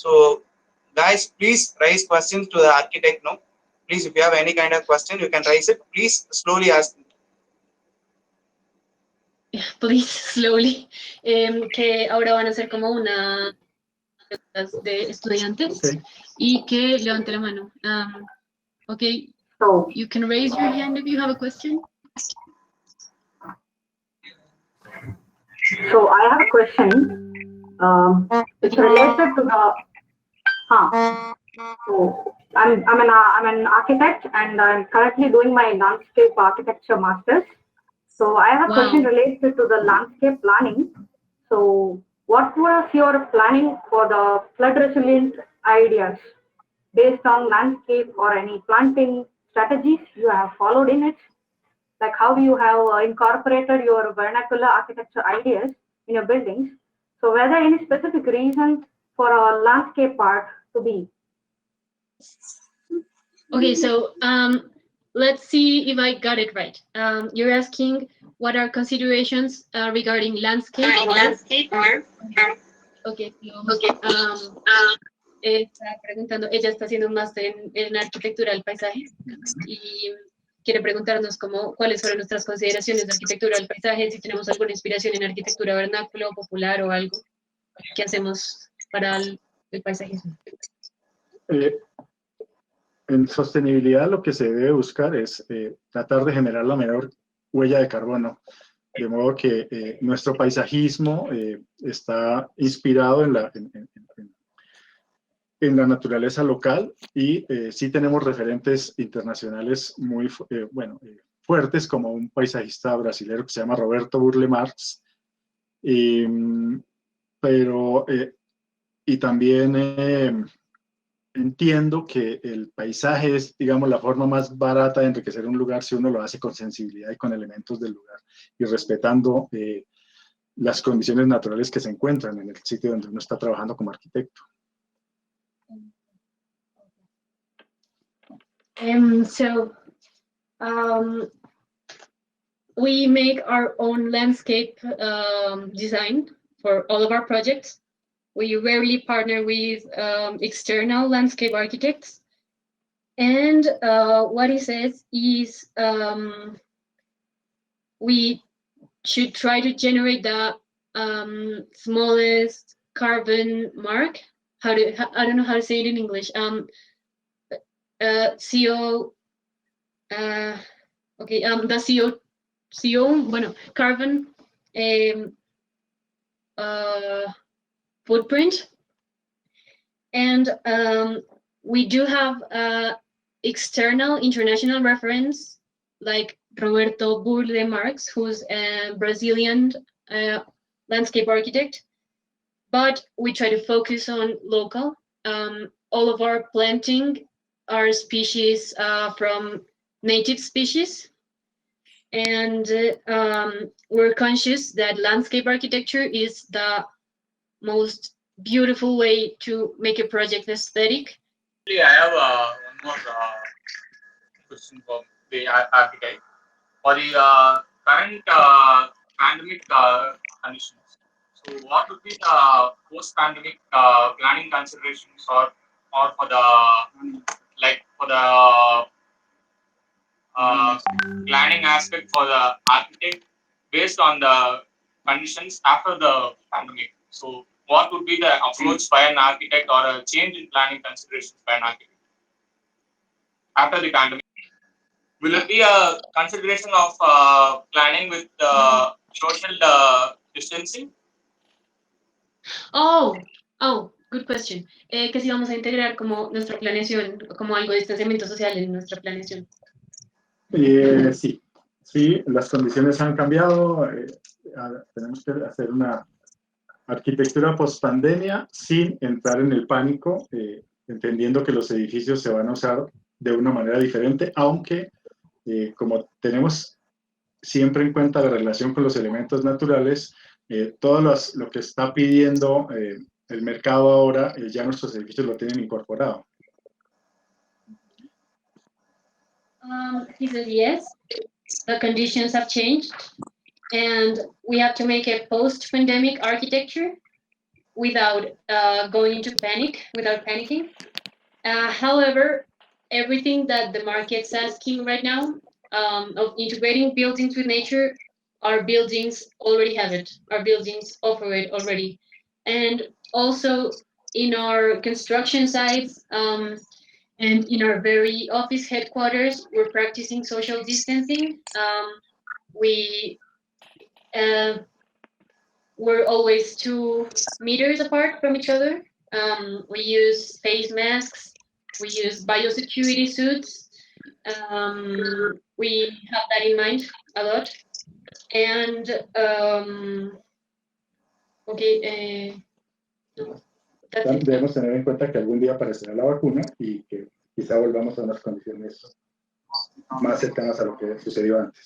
So guys, please raise questions to the architect now. Please, if you have any kind of question, you can raise it. Please slowly ask. Please, slowly. Que ahora van a hacer como una de estudiantes y que levante la mano. Okay, so you can raise your hand if you have a question. So I have a question. It's related to the. So I'm an architect and I'm currently doing my landscape architecture masters. So I have a question related to the landscape planning. So what was your planning for the flood resilient ideas based on landscape or any planting strategies you have followed in it? Like how you have incorporated your vernacular architecture ideas in your buildings. So were there any specific reason for a landscape part to be? Okay, so let's see if I got it right. You're asking what are considerations regarding landscape or... Okay, está preguntando, ella está haciendo un máster en arquitectura del paisaje y quiere preguntarnos cuáles fueron nuestras consideraciones de arquitectura del paisaje, si tenemos alguna inspiración en arquitectura vernáculo, popular o algo que hacemos para el paisajismo. En sostenibilidad lo que se debe buscar es tratar de generar la menor huella de carbono, de modo que nuestro paisajismo está inspirado en la naturaleza local y sí tenemos referentes internacionales muy fuertes, como un paisajista brasileño que se llama Roberto Burle Marx, y también entiendo que el paisaje es, digamos, la forma más barata de enriquecer un lugar si uno lo hace con sensibilidad y con elementos del lugar y respetando las condiciones naturales que se encuentran en el sitio donde uno está trabajando como arquitecto. We make our own landscape design for all of our projects. We rarely partner with external landscape architects. And what he says is we should try to generate the smallest carbon mark. I don't know how to say it in English. The carbon footprint. And we do have external international reference like Roberto Burle Marx, who's a Brazilian landscape architect, but we try to focus on local. All of our planting are species from native species, and we're conscious that landscape architecture is the most beautiful way to make a project aesthetic. I have one more question for the architect. For the current pandemic conditions, so what would be the post-pandemic planning considerations or for the planning aspect for the architect based on the conditions after the pandemic? So what would be the approach by an architect or a change in planning considerations by an architect after the pandemic? Will it be a consideration of planning with social distancing? Oh, good question. Que si vamos a integrar como nuestra planeación, como algo de distanciamiento social en nuestra planeación. Sí, las condiciones han cambiado. Tenemos que hacer una arquitectura post-pandemia sin entrar en el pánico, entendiendo que los edificios se van a usar de una manera diferente, aunque como tenemos siempre en cuenta la relación con los elementos naturales, todo lo que está pidiendo el mercado ahora, ya nuestros edificios lo tienen incorporado. He said yes, the conditions have changed and we have to make a post-pandemic architecture. without going into panic, without panicking. However, everything that the market's asking right now of integrating buildings with nature, our buildings already have it. Our buildings offer it already. And also in our construction sites and in our very office headquarters, we're practicing social distancing. We we're always 2 meters apart from each other. We use face masks. We use biosecurity suits. We have that in mind a lot. And okay, that's it. Debemos tener en cuenta que algún día aparecerá la vacuna y que quizá volvamos a unas condiciones más cercanas a lo que sucedió antes.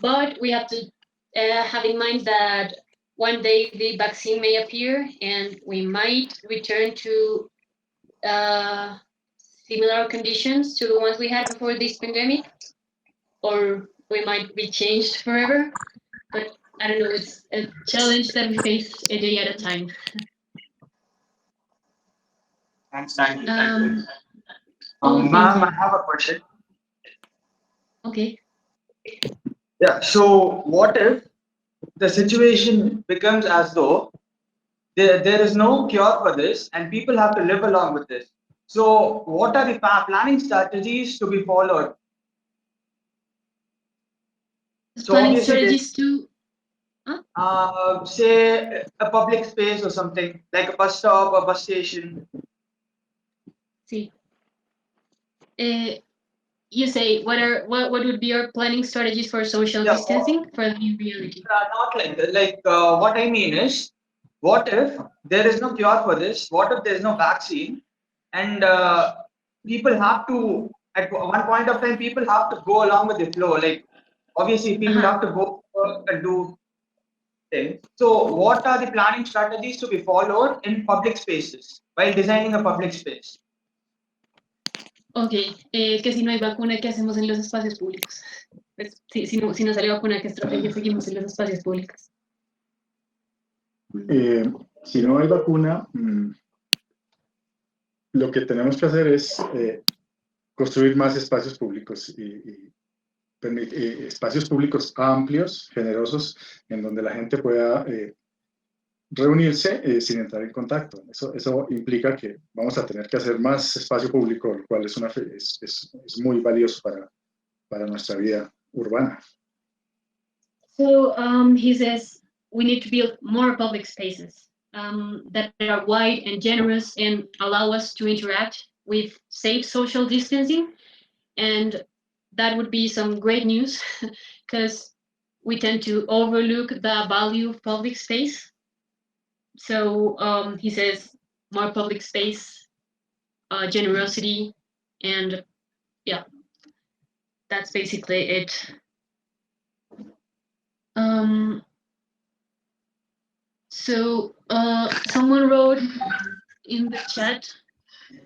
But we have to have in mind that one day the vaccine may appear and we might return to similar conditions to the ones we had before this pandemic, or we might be changed forever. But I don't know, it's a challenge that we face a day at a time. Thanks. Thank Ma'am, you. I have a question. Okay. Yeah, so what if the situation becomes as though there is no cure for this and people have to live along with this? So what are the planning strategies to be followed? So Planning obviously strategies to say a public space or something like a bus stop or bus station. see. You say what would be your planning strategies for social Yeah, distancing for the new reality? Not like that. Like what I mean is, what if there is no cure for this? What if there is no vaccine? And people have to, at one point of time, people have to go along with the flow. Like obviously, people have to go and do things. So, what are the planning strategies to be followed in public spaces while designing a public space? Ok, que si no hay vacuna, ¿qué hacemos en los espacios públicos? Pues, si no sale vacuna, ¿qué estrategia seguimos en los espacios públicos? Si no hay vacuna, lo que tenemos que hacer es construir más espacios públicos y espacios públicos amplios, generosos, en donde la gente pueda reunirse sin entrar en contacto. Eso implica que vamos a tener que hacer más espacio público, lo cual es muy valioso para nuestra vida urbana. So he says we need to build more public spaces that are wide and generous and allow us to interact with safe social distancing. And that would be some great news because we tend to overlook the value of public space. So he says more public space, generosity, and yeah, that's basically it. So someone wrote in the chat,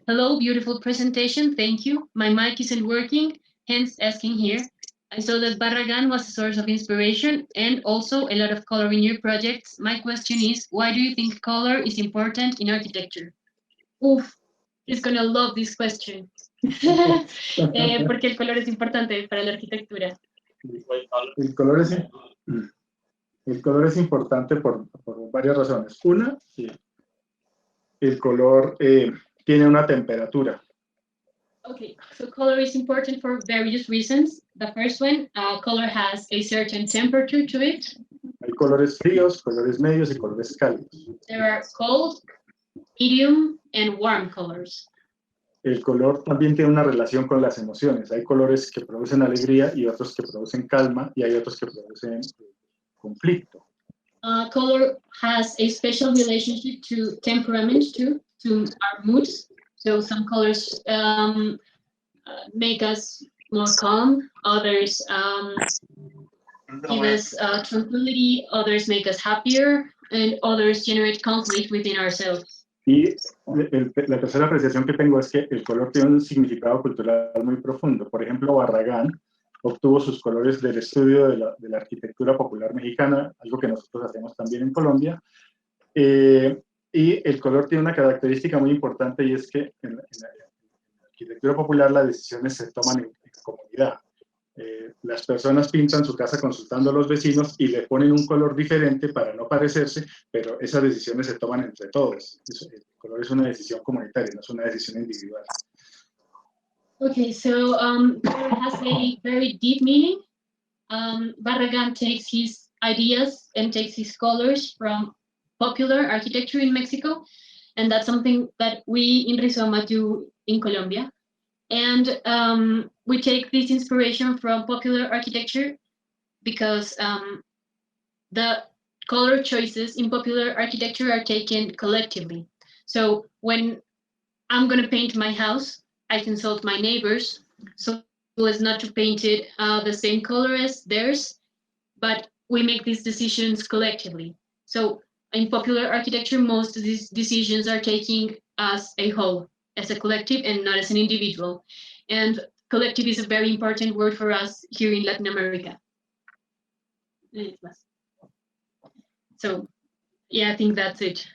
hello, beautiful presentation, thank you. My mic isn't working, hence asking here. I saw that Barragan was a source of inspiration and also a lot of color in your projects. My question is, why do you think color is important in architecture? Oof, he's gonna love this question. Porque el color es importante para la arquitectura. El color es importante por varias razones. Una, el color tiene una temperatura. Okay, so color is important for various reasons. The first one, color has a certain temperature to it. Hay colores fríos, colores medios y colores cálidos. There are cold, medium, and warm colors. El color también tiene una relación con las emociones. Hay colores que producen alegría y otros que producen calma y hay otros que producen conflicto. Color has a special relationship to temperament too, to our moods. So some colors make us more calm, others give us tranquility, others make us happier, and others generate conflict within ourselves. Y la tercera apreciación que tengo es que el color tiene un significado cultural muy profundo. Por ejemplo, Barragán obtuvo sus colores del estudio de la arquitectura popular mexicana, algo que nosotros hacemos también en Colombia, Y el color tiene una característica muy importante y es que en la arquitectura popular las decisiones se toman en comunidad. Las personas pintan su casa consultando a los vecinos y le ponen un color diferente para no parecerse, pero esas decisiones se toman entre todos. El color es una decisión comunitaria, no es una decisión individual. Okay, so color has a very deep meaning. Barragán takes his ideas and takes his colors from popular architecture in Mexico, and that's something that we in Rizoma do in Colombia. And we take this inspiration from popular architecture because the color choices in popular architecture are taken collectively. So when I'm going to paint my house, I consult my neighbors so as not to paint it the same color as theirs, but we make these decisions collectively. So in popular architecture, most of these decisions are taken as a whole, as a collective and not as an individual. And collective is a very important word for us here in Latin America. So yeah, I think that's it.